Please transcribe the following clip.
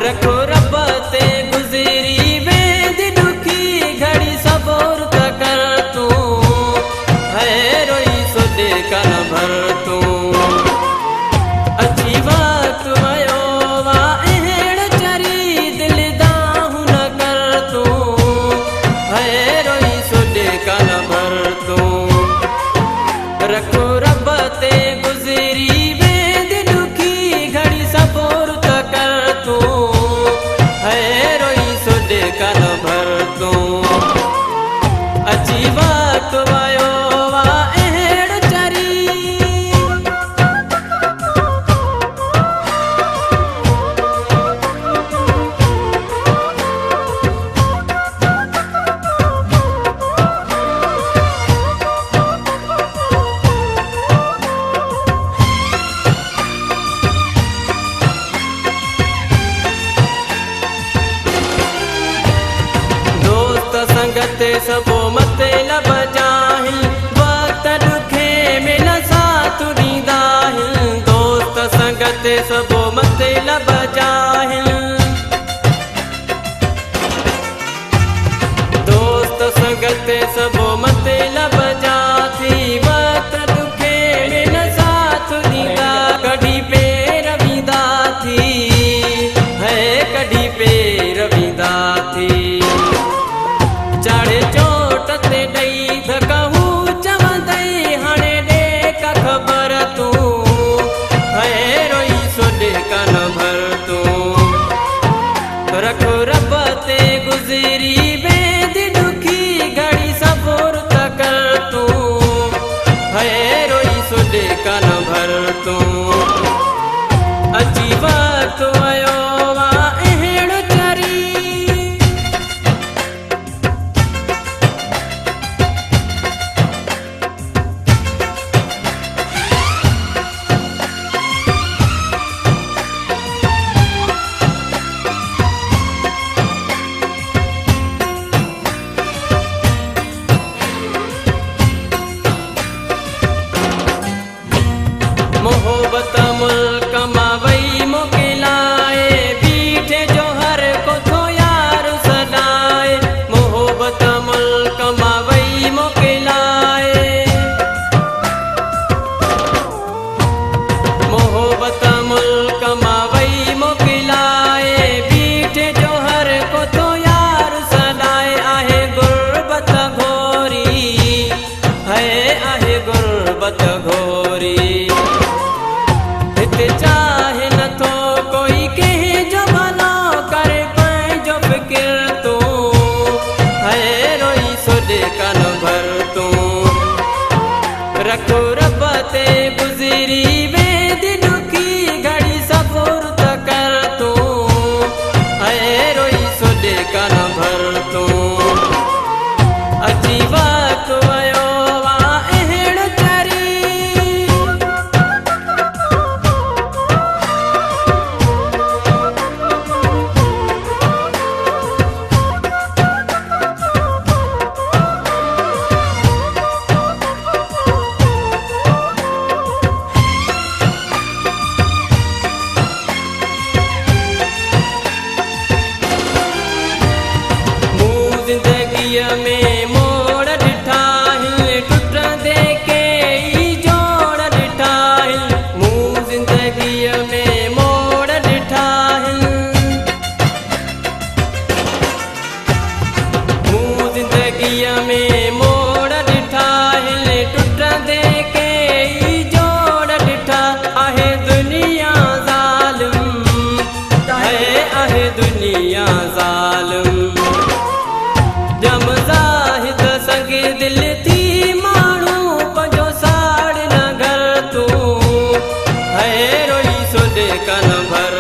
रखो रब ते गुज़री वेंदी ॾुखी घड़ी सबूर त कर तूं है रोई सोॾे कान भर तूं अची वक़्तु वियो वा अहिड़ चरी दिल दाहूं न कर तूं है रोई सोॾे कान भर तूं रखो रब ते गुज़री वेंदी ॾुखी घड़ी सबूर त कर तूं है रोई सोॾे कान भर तूं अची वक़्तु वियो वा अहिड़ चरी संगत सबो मतलब जाहिल वक्त दुखे में न साथ ॾींदा आहिनि दोस्त संगत सबो मतलब जाहिल दोस्त संगत सबो मतलब जाथी वक्त दुखे में न साथ ॾींदा कॾहिं पेर वींदा थी है कॾहिं पेर वींदा थी चाड़े चोट ते ॾेई धकहूं चवंदई हाणे ॾे का ख़बर तूं है रोई सोॾे कान भर तूं रखो रब ते गुज़री वेंदी ॾुखी घड़ी सबूर त कर तूं है रोई सोॾे कान भर तूं अची वक़्तु वियो वा अहिड़ चरी मोहब्बत मुल्क मां वई मोकिलाए बीठे जो हर को थो यार सॾाए मोहब्बत मुल्क मां वई मोकिलाए मोहब्बत मुल्क मां वई मोकिलाए बीठे जो हर को थो यार सॾाए आहे गुरबत घोरी है आहे गुरबत घोरी चाहे नथो कोई कंहिंजो भलो करे पंहिंजो फ़िकिर तूं है रोई सोॾे कान भर तूं रखो रब ते गुज़री वेंदी ॾुखी घड़ी सबूर त कर तूं है रोई सोॾे कान भर तूं अची वक़्तु वियो वा अहिड़ चरी ज़िंदगीअ में मोड़ ॾिठा आहिनि टुटंदे के ई जोड़ ॾिठा आहिनि मूं ज़िंदगीअ में मोड़ ॾिठा आहिनि मूं ज़िंदगीअ में मोड़ ॾिठा आहिनि टुटंदे के ई जोड़ ॾिठा आहे दुनिया ज़ालिम आहे दुनिया ज़ालिम जम ज़ाहिद संग दिल थी माण्हू पंहिंजो साड़ न घर तूं है रोई सोॾे कान भर